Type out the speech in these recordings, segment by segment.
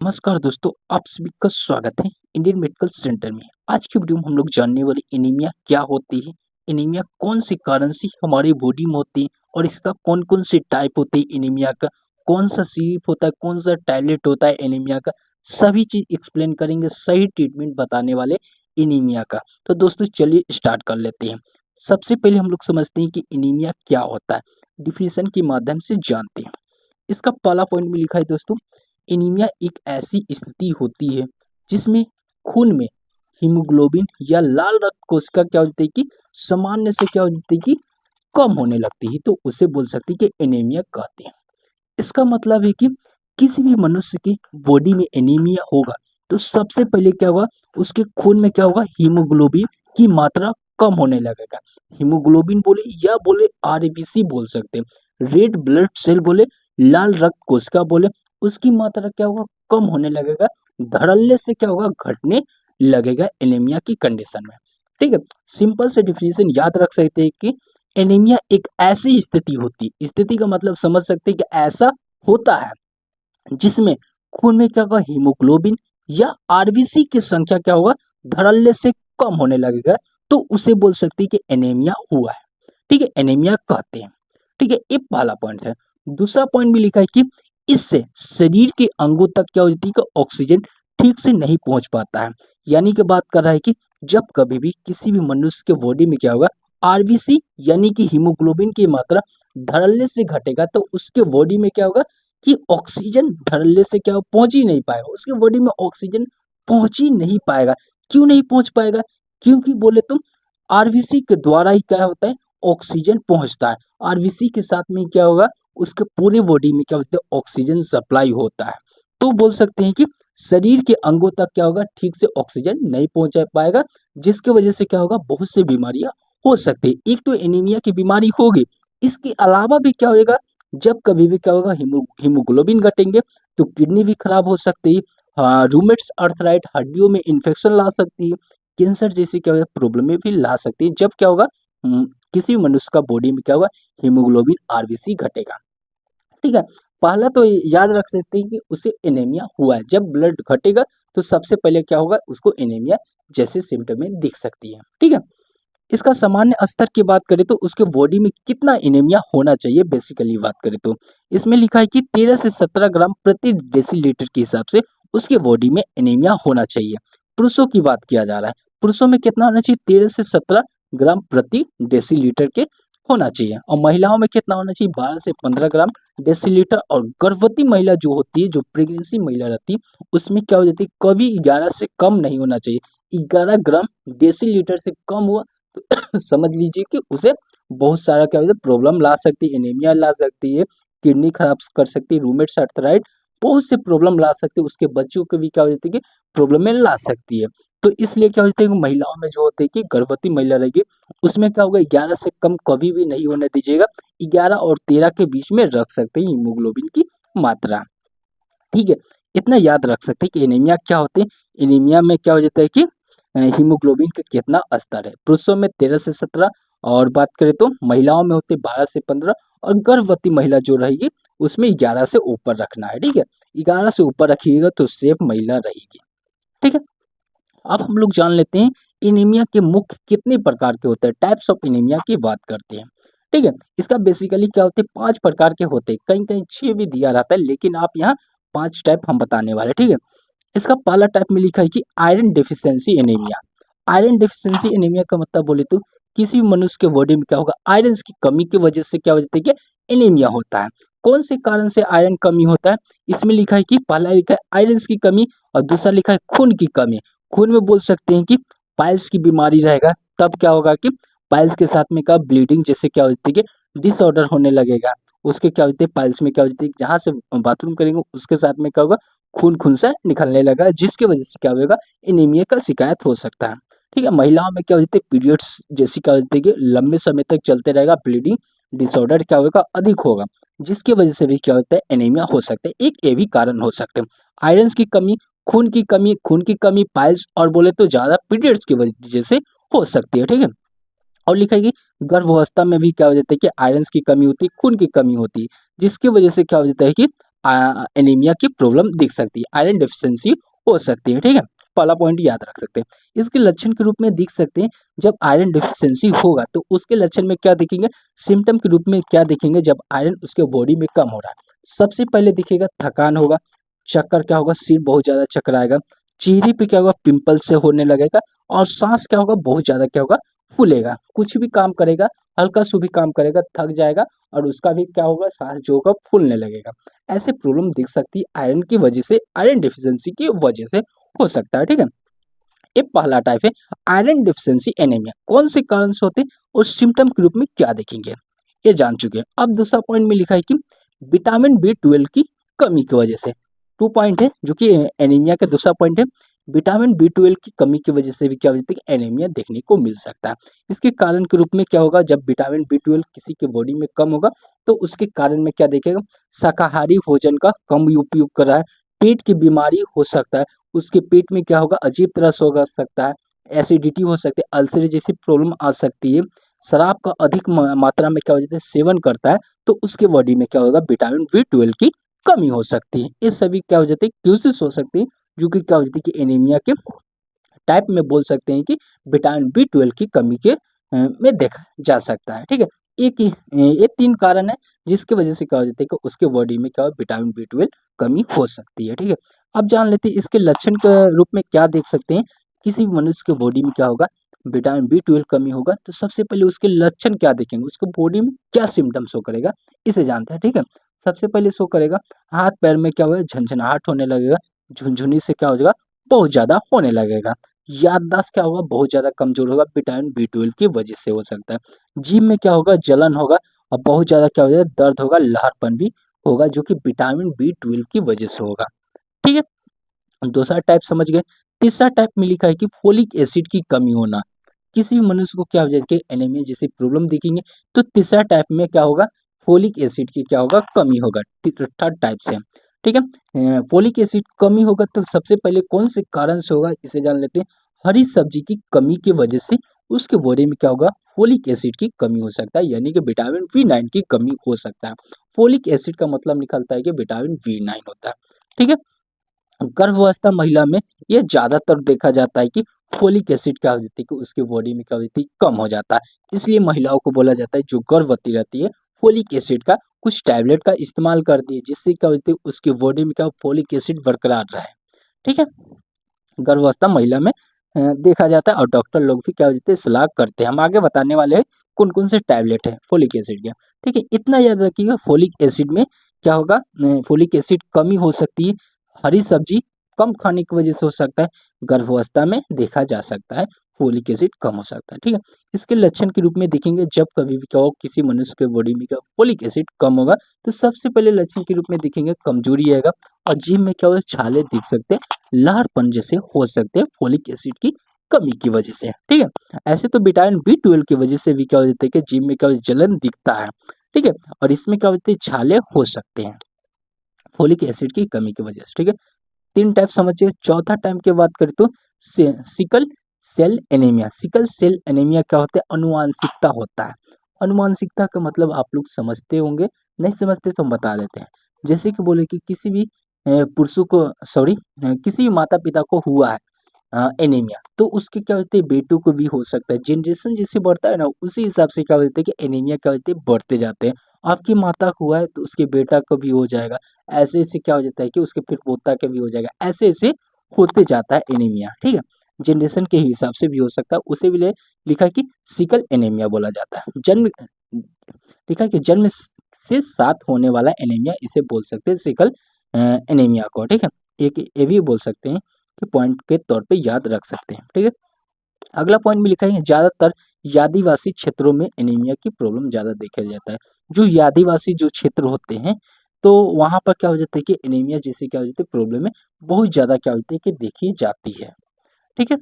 नमस्कार दोस्तों, आप सभी का स्वागत है इंडियन मेडिकल सेंटर में। आज की वीडियो में हम लोग जानने वाले एनीमिया क्या होती है, एनीमिया कौन से कारण से हमारी बॉडी में होती है और इसका कौन कौन से टाइप होते हैं एनीमिया का, कौन सा सिरप होता है, कौन सा टैबलेट होता है एनीमिया का, सभी चीज एक्सप्लेन करेंगे, सही ट्रीटमेंट बताने वाले एनीमिया का। तो दोस्तों चलिए स्टार्ट कर लेते हैं। सबसे पहले हम लोग समझते हैं कि एनीमिया क्या होता है, डिफिनेशन के माध्यम से जानते हैं। इसका पहला पॉइंट में लिखा है दोस्तों, एनीमिया एक ऐसी स्थिति होती है जिसमें खून में हीमोग्लोबिन या लाल रक्त कोशिका क्या हो जाती है कि सामान्य से क्या हो जाती है कि कम होने लगती है, तो उसे बोल सकते हैं कि एनीमिया कहते हैं। इसका मतलब है कि किसी भी मनुष्य की बॉडी में एनीमिया होगा तो सबसे पहले क्या होगा, उसके खून में क्या होगा, हीमोग्लोबिन की मात्रा कम होने लगेगा। हीमोग्लोबिन बोले या बोले आरबीसी बोल सकते हैं, रेड ब्लड सेल बोले, लाल रक्त कोशिका बोले, उसकी मात्रा क्या होगा, कम होने लगेगा। धड़ल्ले से क्या होगा, घटने लगेगा एनीमिया की कंडीशन में। ठीक है, सिंपल से डिफिनेशन याद रख सकते हैं कि एनीमिया एक ऐसी स्थिति होती है, स्थिति का मतलब समझ सकते हैं कि ऐसा होता है जिसमें खून में क्या होगा, हीमोग्लोबिन या आरबीसी की संख्या क्या होगा, धड़ल्ले से कम होने लगेगा, तो उसे बोल सकते हैं कि एनीमिया हुआ है। ठीक है, एनीमिया कहते हैं। ठीक है, ये पहला पॉइंट है। दूसरा पॉइंट भी लिखा है कि इससे शरीर के अंगों तक क्या हो जाती है कि ऑक्सीजन ठीक से नहीं पहुंच पाता है। यानी कि बात कर रहा है कि जब कभी भी किसी भी मनुष्य के बॉडी में क्या होगा, आरबीसी यानी कि हीमोग्लोबिन की मात्रा धड़ल्ले से घटेगा, तो उसके बॉडी में क्या होगा कि ऑक्सीजन धड़ल्ले से क्या पहुंच ही नहीं पाएगा, उसके बॉडी में ऑक्सीजन पहुंच ही नहीं पाएगा। क्यों नहीं पहुंच पाएगा? क्योंकि बोले तुम आरबीसी के द्वारा ही क्या होता है, ऑक्सीजन पहुंचता है। आरबीसी के साथ में क्या होगा, उसके पूरे बॉडी में क्या होता है, ऑक्सीजन सप्लाई होता है। तो बोल सकते हैं कि शरीर के अंगों तक क्या होगा, ठीक से ऑक्सीजन नहीं पहुंच पाएगा, जिसकी वजह से क्या होगा, बहुत सी बीमारियां हो सकती है। एक तो एनीमिया की बीमारी होगी, इसके अलावा भी क्या होगा, जब कभी भी क्या होगा, हीमोग्लोबिन घटेंगे तो किडनी भी खराब हो सकती है। हाँ, रूमेट्स अर्थराइट हड्डियों में इन्फेक्शन ला सकती है, कैंसर जैसी क्या होगा प्रॉब्लम में भी ला सकती है, जब क्या होगा, किसी मनुष्य का बॉडी में क्या होगा, हीमोग्लोबिन आरबीसी घटेगा। ठीक है, पहला तो याद रख सकते हैं कि उसे एनीमिया हुआ है। जब ब्लड घटेगा तो सबसे पहले क्या होगा, उसको एनीमिया जैसे सिम्टम में दिख सकती है। ठीक है, इसका सामान्य स्तर की बात करें तो उसके बॉडी में कितना एनीमिया होना चाहिए, बेसिकली बात करें तो इसमें लिखा है कि 13 से 17 ग्राम प्रति डेसीलीटर के हिसाब से उसके बॉडी में एनीमिया होना चाहिए। पुरुषों की बात किया जा रहा है, पुरुषों में कितना होना चाहिए, 13 से 17 ग्राम प्रति डेसीलीटर के होना चाहिए, और महिलाओं में कितना होना चाहिए, 12 से 15 ग्राम डेसीलीटर। और गर्भवती महिला जो होती है, जो प्रेगनेंसी महिला रहती है, उसमें क्या हो जाती है, कभी 11 से कम नहीं होना चाहिए। 11 ग्राम डेसीलीटर से कम हुआ तो समझ लीजिए कि उसे बहुत सारा क्या होता है, प्रॉब्लम ला सकती है, एनीमिया ला सकती है, किडनी खराब कर सकती है, रूमेट्स अर्थराइट, बहुत से प्रॉब्लम ला सकती है, उसके बच्चों को भी क्या हो जाती है कि प्रॉब्लम में ला सकती है। तो इसलिए क्या होता है कि महिलाओं में जो होते हैं कि गर्भवती महिला रहेगी, उसमें क्या होगा, 11 से कम कभी भी नहीं होने दीजिएगा, 11 और 13 के बीच में रख सकते हैं हीमोग्लोबिन की मात्रा। ठीक है, इतना याद रख सकते हैं कि एनीमिया क्या होते हैं। एनीमिया में क्या हो जाता है कि हीमोग्लोबिन का कितना स्तर है, पुरुषों में 13 से 17, और बात करें तो महिलाओं में होते 12 से 15, और गर्भवती महिला जो रहेगी उसमें 11 से ऊपर रखना है। ठीक है, 11 से ऊपर रखिएगा तो सेफ महिला रहेगी। ठीक है, अब हम लोग जान लेते हैं एनीमिया के मुख्य कितने प्रकार के होते हैं, टाइप्स ऑफ एनीमिया की बात करते हैं। ठीक है, इसका बेसिकली क्या होते हैं, 5 प्रकार के होते हैं, कहीं कहीं 6 भी दिया रहता है, लेकिन आप यहाँ 5 टाइप हम बताने वाले। ठीक है, इसका पहला टाइप में लिखा है कि iron deficiency anaemia. Iron deficiency anaemia का मतलब बोले तो किसी भी मनुष्य के बॉडी में क्या होगा, आयरन की कमी की वजह से क्या हो जाता है कि एनीमिया होता है। कौन से कारण से आयरन कमी होता है, इसमें लिखा है कि पहला लिखा है आयरन की कमी, और दूसरा लिखा है खून की कमी। खून में बोल सकते हैं कि पाइल्स की बीमारी रहेगा, तब क्या होगा कि पाइल्स के साथ में क्या ब्लीडिंग जैसे क्या होती है कि डिसऑर्डर होने लगेगा। उसके क्या होते हैं, पाइल्स में क्या होती है, जहाँ से बाथरूम करेंगे उसके साथ में क्या होगा, खून खून से निकलने लगा, जिसकी वजह से क्या होगा, एनीमिया का शिकायत हो सकता है। ठीक है, महिलाओं में क्या होती है, पीरियड्स जैसी क्या होती है कि लंबे समय तक चलते रहेगा, ब्लीडिंग डिसऑर्डर क्या होगा, अधिक होगा, जिसकी वजह से भी क्या होता है, एनीमिया हो सकता है। एक ये भी कारण हो सकते हैं, आयरन की कमी, खून की कमी, पाइल्स, और बोले तो ज्यादा पीरियड्स की वजह से हो सकती है। ठीक है, और लिखा है कि गर्भावस्था में भी क्या हो जाता है कि आयरन की कमी होती है, खून की कमी होती है, जिसकी वजह से क्या हो जाता है कि एनीमिया की प्रॉब्लम दिख सकती है, आयरन डेफिशिएंसी हो सकती है। ठीक है, पहला पॉइंट याद रख सकते हैं। इसके लक्षण के रूप में दिख सकते हैं, जब आयरन डेफिशिएंसी होगा तो उसके लक्षण में क्या दिखेंगे, सिम्टम के रूप में क्या दिखेंगे, जब आयरन उसके बॉडी में कम हो रहा है। सबसे पहले दिखेगा थकान होगा, चक्कर क्या होगा, सिर बहुत ज्यादा चकराएगा, चेहरे पे क्या होगा, पिंपल से होने लगेगा, और सांस क्या होगा, बहुत ज्यादा क्या होगा, फूलेगा। कुछ भी काम करेगा, हल्का सा भी काम करेगा, थक जाएगा, और उसका भी क्या होगा, सांस जो होगा फूलने लगेगा। ऐसे प्रॉब्लम दिख सकती है आयरन की वजह से, आयरन डिफिशियंसी की वजह से हो सकता है। ठीक है, ये पहला टाइप है आयरन डिफिशियंसी एनीमिया। कौन से कारण से होते हैं और सिम्टम के रूप में क्या देखेंगे, ये जान चुके हैं। अब दूसरा पॉइंट में लिखा है कि विटामिन B12 की कमी की वजह से, 2 पॉइंट है जो कि एनीमिया का दूसरा पॉइंट है। विटामिन B12 की कमी की वजह से भी क्या होता है कि एनीमिया देखने को मिल सकता है। इसके कारण के रूप में क्या होगा, जब विटामिन B12 किसी के बॉडी में कम होगा तो उसके कारण में क्या देखेगा, शाकाहारी भोजन का कम उपयोग कर रहा है, पेट की बीमारी हो सकता है, उसके पेट में क्या होगा, अजीब तरह से हो सकता है, एसिडिटी हो सकती है, अल्सर जैसी प्रॉब्लम आ सकती है। शराब का अधिक मात्रा में क्या हो जाता है, सेवन करता है, तो उसके बॉडी में क्या होगा, विटामिन B12 की कमी हो सकती है। ये सभी क्या हो जाते हैं, क्यूजेस हो सकती है, जो कि क्या हो जाती है कि एनीमिया के टाइप में बोल सकते हैं कि विटामिन B12 की कमी के में देखा जा सकता है। ठीक है, ये 3 कारण है जिसकी वजह से क्या हो जाता है कि उसके बॉडी में क्या हो, विटामिन B12 कमी हो सकती है। ठीक है, अब जान लेते हैं इसके लक्षण के रूप में क्या देख सकते हैं। किसी भी मनुष्य के बॉडी में क्या होगा, विटामिन B12 कमी होगा तो सबसे पहले उसके लक्षण क्या देखेंगे, उसके बॉडी में क्या सिम्टम शो करेगा, इसे जानते हैं। ठीक है, सबसे पहले शो करेगा हाथ पैर में क्या होगा, झनझनाहट होने लगेगा, झुनझुनी से क्या हो जाएगा, बहुत ज्यादा होने लगेगा, याददाश्त क्या होगा, बहुत ज्यादा कमजोर होगा, विटामिन B12 की वजह से हो सकता है। जीभ में क्या होगा, जलन होगा, और बहुत ज्यादा क्या हो जाएगा, दर्द होगा, लहरपन भी होगा, जो कि विटामिन B12 की वजह से होगा। ठीक है, दूसरा टाइप समझ गए। तीसरा टाइप में लिखा है कि फोलिक एसिड की कमी होना। किसी भी मनुष्य को क्या हो जाएगा, एनीमिया जैसी प्रॉब्लम दिखेंगे तो तीसरा टाइप में क्या होगा, फोलिक एसिड की क्या होगा, कमी होगा, थर्ड टाइप से। ठीक है, फोलिक एसिड कमी होगा तो सबसे पहले कौन से कारण से होगा, इसे जान लेते हैं। हरी सब्जी की कमी की वजह से उसके बॉडी में क्या होगा, फोलिक एसिड की कमी हो सकता है, यानी कि विटामिन B9 की कमी हो सकता है। फोलिक एसिड का मतलब निकलता है कि विटामिन B9 होता है। ठीक है, गर्भावस्था महिला में ये ज्यादातर देखा जाता है कि फोलिक एसिड क्या हो जाती है कि उसकी बॉडी में क्या हो जाती है, कम हो जाता है। इसलिए महिलाओं को बोला जाता है जो गर्भवती रहती है, फोलिक एसिड का कुछ टैबलेट का इस्तेमाल करती है, जिससे क्या होती है उसकी बॉडी में क्या फोलिक एसिड बरकरार रहे। ठीक है, गर्भावस्था महिला में देखा जाता है, और डॉक्टर लोग भी क्या हो जाते हैं, सलाह करते हैं। हम आगे बताने वाले हैं कौन कौन से टैबलेट है फोलिक एसिड के। ठीक है, इतना याद रखिएगा, फोलिक एसिड में क्या होगा, फोलिक एसिड कमी हो सकती है, हरी सब्जी कम खाने की वजह से हो सकता है, गर्भावस्था में देखा जा सकता है फोलिक एसिड कम हो सकता है। ठीक है, इसके लक्षण के रूप में देखेंगे, जब कभी भी क्या हो किसी मनुष्य के बॉडी में क्या फोलिक एसिड कम होगा तो सबसे पहले लक्षण के रूप में देखेंगे कमजोरी आएगा, और जीभ में क्या होगा, छाले दिख सकते हैं, लारपन जैसे हो सकते हैं फोलिक एसिड की कमी की वजह से। ठीक है, ऐसे तो विटामिन B12 की वजह से भी क्या हो जाता है कि जीभ में क्या हो, जलन दिखता है। ठीक है, और इसमें क्या होते हैं, छाले हो सकते हैं फोलिक एसिड की कमी की वजह से। ठीक है, 3 टाइप समझिए। चौथा टाइप की बात करें तो sickle cell anaemia. Sickle cell anaemia क्या होता है, अनुवांशिकता होता है। अनुवांशिकता का मतलब आप लोग समझते होंगे, नहीं समझते तो हम बता देते हैं। जैसे कि बोले कि किसी भी पुरुषों को, सॉरी, किसी भी माता पिता को हुआ है एनीमिया, तो उसके क्या होते हैं, बेटों को भी हो सकता है। जनरेशन जैसे बढ़ता है ना, उसी हिसाब से क्या होता है कि एनीमिया क्या होते हैं, बढ़ते जाते हैं। आपकी माता को हुआ है तो उसके बेटा को भी हो जाएगा, ऐसे ऐसे क्या हो जाता है कि उसके फिर पोता का भी हो जाएगा, ऐसे ऐसे होते जाता है एनीमिया। ठीक है, जनरेशन के हिसाब से भी हो सकता है, उसे भी लिखा है कि सिकल एनीमिया बोला जाता है। जन्म लिखा है कि जन्म से साथ होने वाला एनीमिया, इसे बोल सकते हैं सिकल एनीमिया को। ठीक है, एक ये भी बोल सकते हैं कि पॉइंट के तौर पे याद रख सकते हैं। ठीक है, अगला पॉइंट में लिखा है ज्यादातर आदिवासी क्षेत्रों में एनीमिया की प्रॉब्लम ज्यादा देखा जाता है। जो आदिवासी जो क्षेत्र होते हैं, तो वहां पर क्या हो जाता है कि एनीमिया जैसी क्या हो जाती है प्रॉब्लम है, बहुत ज्यादा क्या होती है कि देखी जाती है। ठीक है,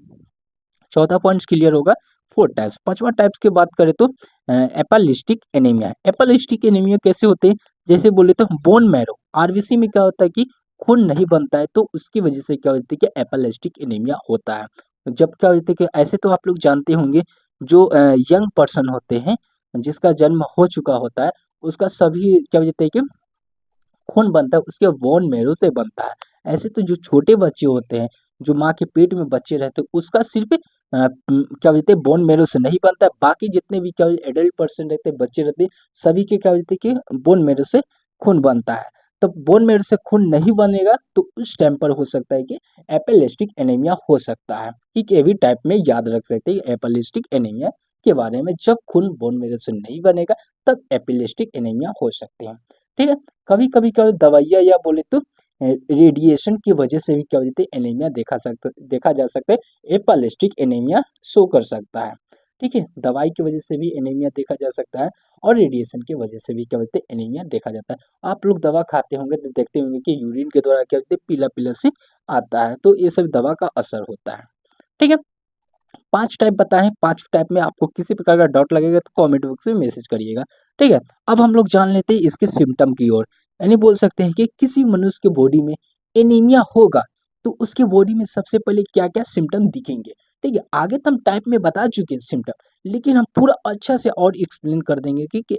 चौथा पॉइंट क्लियर होगा। 4 टाइप्स। पांचवा टाइप्स की बात करें तो एपालिस्टिक एनीमिया। एपालिस्टिक एनीमिया कैसे होते हैं, जैसे बोले तो बोन मैरो, आरबीसी में क्या होता है कि खून नहीं बनता है, तो उसकी वजह से क्या होती है कि एपालिस्टिक एनीमिया होता है। जब क्या होता है कि ऐसे तो आप लोग जानते होंगे, जो यंग पर्सन होते हैं, जिसका जन्म हो चुका होता है, उसका सभी क्या हो जाता है कि खून बनता है उसके बोन मैरो से बनता है। ऐसे तो जो छोटे बच्चे होते हैं, जो माँ के पेट में बच्चे रहते हैं, उसका सिर्फ क्या बोलते हैं बोन मैरो से नहीं बनता है। बाकी जितने भी क्या एडल्ट पर्सन रहते हैं, बच्चे रहते हैं, सभी के क्या बोलते हैं कि बोन मैरो से खून बनता है। तो बोन मैरो से खून नहीं बनेगा तो उस टाइम पर हो सकता है कि एपोप्लास्टिक एनीमिया हो सकता है। ठीक है, ये भी टाइप में याद रख सकते हैं एपोप्लास्टिक एनीमिया के बारे में। जब खून बोन मैरो से नहीं बनेगा तब एपोप्लास्टिक एनीमिया हो सकते हैं। ठीक है, कभी कभी क्या दवाइयाँ या बोले तो रेडिएशन की वजह से भी क्या बोलते हैं एनीमिया देखा जा सकता है। एपोप्लास्टिक एनीमिया शो कर सकता है। ठीक है, दवाई की वजह से भी एनीमिया देखा जा सकता है और रेडिएशन की वजह से भी क्या बोलते हैं एनीमिया देखा जाता है। आप लोग दवा खाते होंगे तो देखते होंगे कि यूरिन के द्वारा क्या बोलते हैं पीला पीला से आता है, तो ये सब दवा का असर होता है। ठीक है, 5 टाइप बताएँ, 5 टाइप में आपको किसी प्रकार का डाउट लगेगा तो कमेंट बॉक्स में मैसेज करिएगा, ठीक है? अब हम लोग जान लेते हैं इसके सिम्पटम की ओर, यानी बोल सकते हैं कि किसी मनुष्य के बॉडी में एनीमिया होगा, तो उसके बॉडी में सबसे पहले क्या-क्या सिम्पटम दिखेंगे, ठीक है? आगे तो हम टाइप में बता चुके हैं सिम्पटम, लेकिन हम पूरा अच्छा से और एक्सप्लेन कर देंगे कि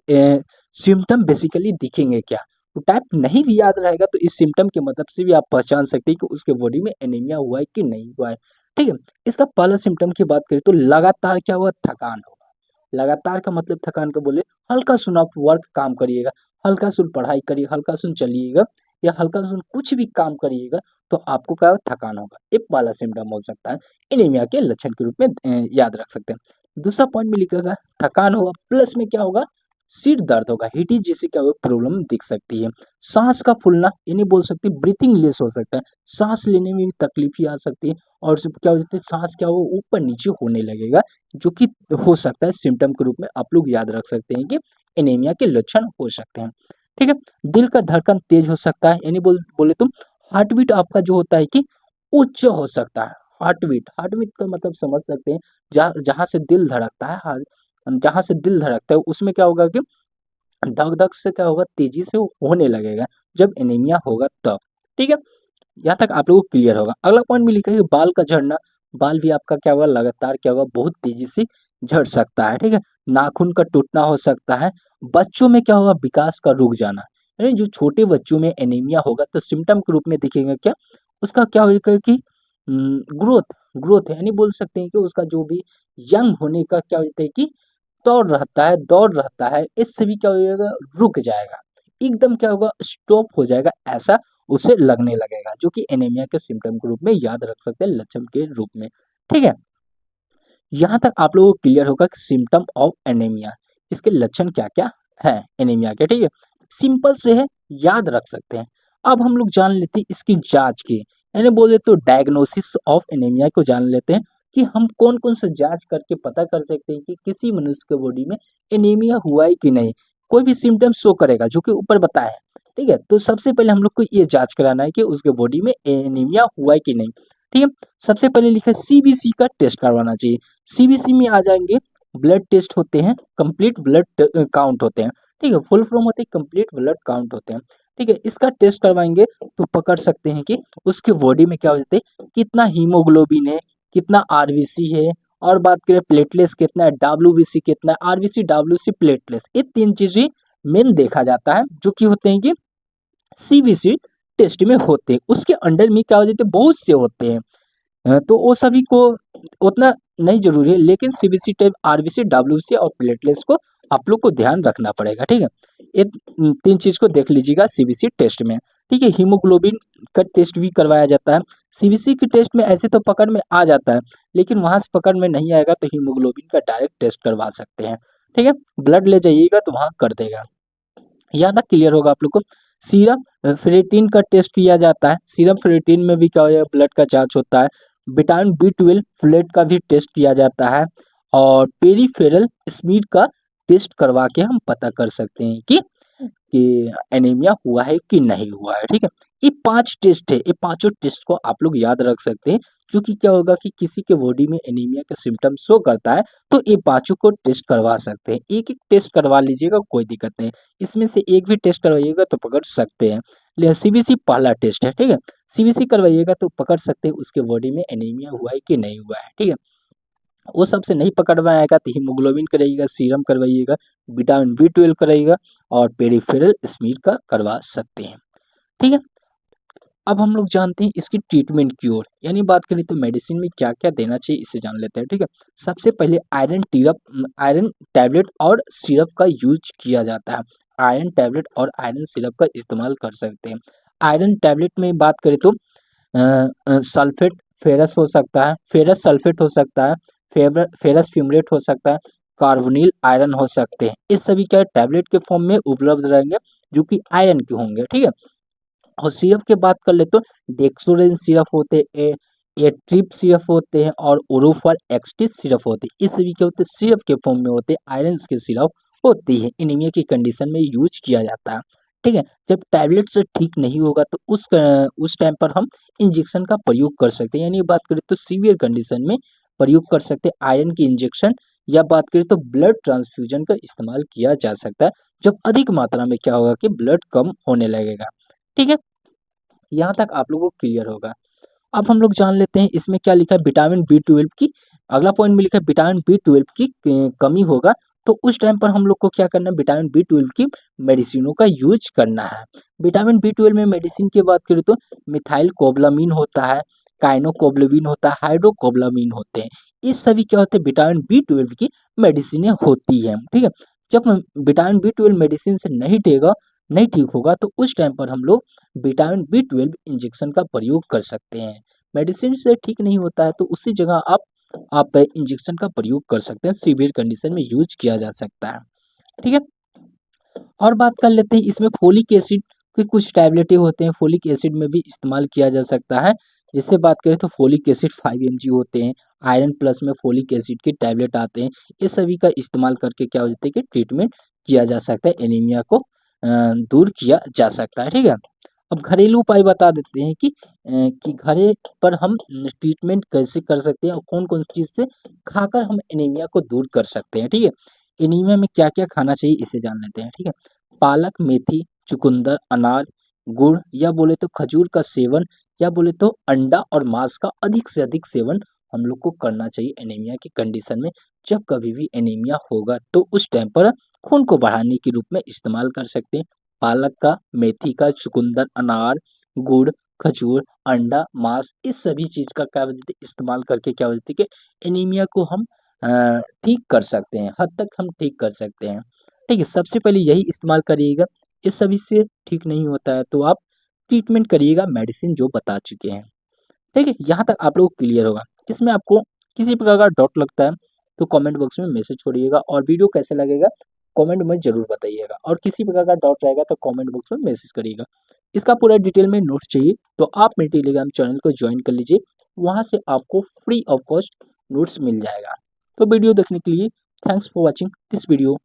सिम्पटम बेसिकली दिखेंगे क्या? तो टाइप नहीं भी याद रहेगा तो इस सिम्पटम के मदद से भी आप पहचान सकते हैं कि उसके बॉडी में एनीमिया हुआ है कि नहीं हुआ है, ठीक है? इसका पहला सिम्पटम की बात करें तो लगातार क्या होगा थकान होगा। लगातार का मतलब थकान का बोले हल्का-सुन आप वर्क काम करिएगा, हल्का-सुन पढ़ाई करिए, हल्का-सुन चलिएगा या हल्का-सुन कुछ भी काम करिएगा तो आपको क्या होगा थकान होगा। ये पहला सिम्पटम हो सकता है, एनीमिया के लक्षण के रूप में याद रख सकते हैं। दूसरा पॉइंट में लिखिएगा थकान होगा प्लस में क्या होगा सिर दर्द होगा, हेडेक जैसी क्या होगा प्रॉब्लम दिख सकती है। साँस का फूलना यानी बोल सकते हैं ब्रीथिंग लेस हो सकता है, साँस लेने में भी तकलीफ ही आ सकती है और सब क्या होता है साँस क्या हो ऊपर-नीचे होने लगेगा, जो कि हो सकता है सिम्पटम के रूप में आप लोग याद रख सकते हैं कि एनीमिया के लक्षण हो सकते हैं। ठीक है? दिल का धड़कन तेज़ हो सकता है, यानी बोले तो हार्ट बीट आपका जो होता है कि उच्च हो सकता है। हार्ट बीट का मतलब समझ सकते हैं, जहाँ से दिल धड़कता है जहाँ से दिल धड़कता है उसमें क्या होगा कि धक-धक से क्या होगा तेज़ी से वो होने लगेगा, जब एनीमिया होगा तब। ठीक है? यहाँ तक आप लोगों को क्लियर होगा। अगला पॉइंट में लिखा है कि बाल का झड़ना, बाल भी आपका क्या होगा लगातार क्या होगा बहुत तेज़ी से झड़ सकता है, ठीक है? नाखून का टूटना हो सकता है। बच्चों में क्या होगा विकास का रुक जाना, यानी जो छोटे बच्चों में एनीमिया होगा तो सिम्पटम के रूप में दिखेगा क्या? उसका क्या होगा कि ग्रोथ ग्रोथ यानी बोल सकते हैं कि उसका जो भी यंग होने का क्या होता है कि दौड़ रहता है, इससे भी क्या हो जाएगा रुक जाएगा। एकदम क्या होगा स्टॉप हो जाएगा ऐसा उसे लगने लगेगा, जो कि एनीमिया के सिम्पटम के रूप में याद रख सकते हैं लक्षण के रूप में, ठीक है? यहाँ तक आप लोगों को क्लियर होगा कि सिम्पटम ऑफ एनीमिया, इसके लक्षण क्या-क्या हैं एनीमिया के, ठीक है? सिंपल से है, याद रख सकते हैं। अब हम लोग जान लेते हैं इसकी जाँच की, यानी बोले तो डायग्नोसिस ऑफ एनीमिया को जान लेते हैं कि हम कौन-कौन सा जाँच करके पता कर सकते हैं कि किसी मनुष्य के बॉडी में एनीमिया हुआ है कि नहीं। कोई भी सिम्पटम शो करेगा जो कि ऊपर बताया है, ठीक है? तो सबसे पहले हम लोग को ये जाँच कराना है कि उसके बॉडी में एनीमिया हुआ है कि नहीं, ठीक है? सबसे पहले लिखा है सीबीसी का टेस्ट करवाना चाहिए। सीबीसी में आ जाएँगे ब्लड टेस्ट होते हैं, कंप्लीट ब्लड काउंट होते हैं, ठीक है? फुल फॉर्म होते हैं कंप्लीट ब्लड काउंट होते हैं, ठीक है? इसका टेस्ट करवाएँगे तो पकड़ सकते हैं कि उसके बॉडी में क्या होते हैं, कितना हीमोग्लोबिन है, कितना आरबीसी है और बात करें प्लेटलेट्स कितना है, डब्ल्यूबीसी कितना है, आरबीसी, डब्ल्यूसी, प्लेटलेट्स ये 3 चीज़ें मेन देखा जाता है, जो कि होते हैं कि सीबीसी टेस्ट में होते हैं। उसके अंडर में क्या हो जाते हैं बहुत से होते हैं। तो वो सभी को उतना नहीं ज़रूरी है, लेकिन सीबीसी टाइप आरबीसी, डब्ल्यूबीसी और प्लेटलेट्स को आप लोग को ध्यान रखना पड़ेगा, ठीक है? ये 3 चीज़ को देख लीजिएगा सीबीसी टेस्ट में, ठीक है? हीमोग्लोबिन का टेस्ट भी करवाया जाता है। सीबीसी के टेस्ट में ऐसे तो पकड़ में आ जाता है, लेकिन वहाँ से पकड़ में नहीं आएगा तो हीमोग्लोबिन का डायरेक्ट टेस्ट करवा सकते हैं, ठीक है? ब्लड ले जाइएगा तो वहाँ कर देगा। यहाँ तक क्लियर होगा आप लोग को। सीरम फेरेटिन का टेस्ट किया जाता है। सीरम फेरेटिन में भी क्या होता है ब्लड का जाँच होता है। विटामिन बी12 फ्लेट का भी टेस्ट किया जाता है और पेरिफेरल स्मीड का टेस्ट करवा के हम पता कर सकते हैं कि एनीमिया हुआ है कि नहीं हुआ है, ठीक है? ये 5 टेस्ट है, ये पाँचों टेस्ट को आप लोग याद रख सकते हैं, जो कि क्या होगा कि किसी के बॉडी में एनीमिया का सिम्पटम शो करता है, तो ये पाँचों को टेस्ट करवा सकते हैं। एक-एक टेस्ट करवा लीजिएगा कोई दिक्कत नहीं, इसमें से एक भी टेस्ट करवाइएगा तो पकड़ सकते हैं। सीबीसी पहला टेस्ट है, ठीक है? सीबीसी करवाइएगा तो पकड़ सकते हैं उसके बॉडी में एनीमिया हुआ है कि नहीं हुआ है, ठीक है? वो सबसे नहीं पकड़ में आएगा तो हीमोग्लोबिन कराइएगा, सीरम करवाइएगा, विटामिन बी12 कराइएगा और पेरिफेरल स्मीर का करवा सकते हैं। ठीक है। अब हम लोग जानते हैं इसकी ट्रीटमेंट की ओर, यानी बात करें तो मेडिसिन में क्या क्या देना चाहिए इसे जान लेते हैं। ठीक है, सबसे पहले आयरन टैबलेट और सिरप का यूज किया जाता है। आयरन टैबलेट और आयरन सिरप का इस्तेमाल कर सकते हैं। आयरन टैबलेट में बात करें तो सल्फेट फेरस हो सकता है, फेरस सल्फेट हो सकता है, फेरस फ्यूमरेट हो सकता है, कार्बोनिल आयरन हो सकते हैं। इस सभी क्या टैबलेट के फॉर्म में उपलब्ध रहेंगे, जो कि आयरन के होंगे। ठीक है, और सिरप की बात कर ले तो डेक्सोरेन सिरप होते हैं, ए ट्रिप सिरप होते हैं और ओरोफर एक्सटिस सिरप होते हैं। इस सभी के होते सिरप के फॉर्म में होते हैं, आयरन के सिरप होती है। एनीमिया की कंडीशन में यूज किया जाता है। ठीक है, जब टैबलेट से ठीक नहीं होगा तो उस टाइम पर हम इंजेक्शन का प्रयोग कर सकते हैं, यानी बात करें तो सीवियर कंडीशन में प्रयोग कर सकते हैं आयरन की इंजेक्शन, या बात करें तो ब्लड ट्रांसफ्यूजन का इस्तेमाल किया जा सकता है, जब अधिक मात्रा में क्या होगा कि ब्लड कम होने लगेगा। ठीक है, यहाँ तक आप लोगों को क्लियर होगा। अब हम लोग जान लेते हैं इसमें क्या लिखा है, विटामिन बी 12 की। अगला पॉइंट में लिखा है विटामिन बी 12 की कमी होगा तो उस टाइम पर हम लोग को क्या करना है, विटामिन बी 12 की मेडिसिनों का यूज करना है। विटामिन बी 12 में मेडिसिन की बात करें तो मिथाइल कोबलामिन होता है, काइनोकोबलामिन होता है, हाइड्रोकोबलामिन होते हैं। इस सभी क्या होते हैं, विटामिन बी 12 की मेडिसिनें होती है। ठीक है, जब विटामिन बी 12 मेडिसिन से नहीं ठीक होगा तो उस टाइम पर हम लोग विटामिन बी 12 इंजेक्शन का प्रयोग कर सकते हैं। मेडिसिन से ठीक नहीं होता है तो उसी जगह आप इंजेक्शन का प्रयोग कर सकते हैं, सीवियर कंडीशन में यूज किया जा सकता है। ठीक है, और बात कर लेते हैं इसमें फोलिक एसिड के कुछ टैबलेटें होते हैं, फोलिक एसिड में भी इस्तेमाल किया जा सकता है। जिससे बात करें तो फोलिक एसिड 5 mg होते हैं, आयरन प्लस में फोलिक एसिड के टैबलेट आते हैं। ये सभी का इस्तेमाल करके क्या हो जाता है कि ट्रीटमेंट किया जा सकता है, एनीमिया को दूर किया जा सकता है। ठीक है, अब घरेलू उपाय बता देते हैं कि घरे पर हम ट्रीटमेंट कैसे कर सकते हैं और कौन कौन सी चीज़ से खाकर हम एनीमिया को दूर कर सकते हैं। ठीक है, एनीमिया में क्या क्या खाना चाहिए इसे जान लेते हैं। ठीक है, पालक, मेथी, चुकंदर, अनार, गुड़ या बोले तो खजूर का सेवन, या बोले तो अंडा और मांस का अधिक से अधिक सेवन हम लोग को करना चाहिए एनीमिया की कंडीशन में। जब कभी भी एनीमिया होगा तो उस टाइम पर खून को बढ़ाने के रूप में इस्तेमाल कर सकते हैं। पालक का, मेथी का, चुकंदर, अनार, गुड़, खजूर, अंडा, मांस, इस सभी चीज़ का क्या बोलते हैं इस्तेमाल करके क्या बोलते हैं कि एनीमिया को हम ठीक कर सकते हैं, हद तक हम ठीक कर सकते हैं। ठीक है, सबसे पहले यही इस्तेमाल करिएगा। इस सभी से ठीक नहीं होता है तो आप ट्रीटमेंट करिएगा मेडिसिन जो बता चुके हैं। ठीक है, यहाँ तक आप लोग क्लियर होगा। इसमें आपको किसी प्रकार का डाउट लगता है तो कमेंट बॉक्स में मैसेज छोड़िएगा, और वीडियो कैसे लगेगा कमेंट में ज़रूर बताइएगा, और किसी प्रकार का डाउट रहेगा तो कमेंट बॉक्स में मैसेज करिएगा। इसका पूरा डिटेल में नोट्स चाहिए तो आप मेरे टेलीग्राम चैनल को ज्वाइन कर लीजिए, वहाँ से आपको फ्री ऑफ कॉस्ट नोट्स मिल जाएगा। तो वीडियो देखने के लिए thanks for watching this video.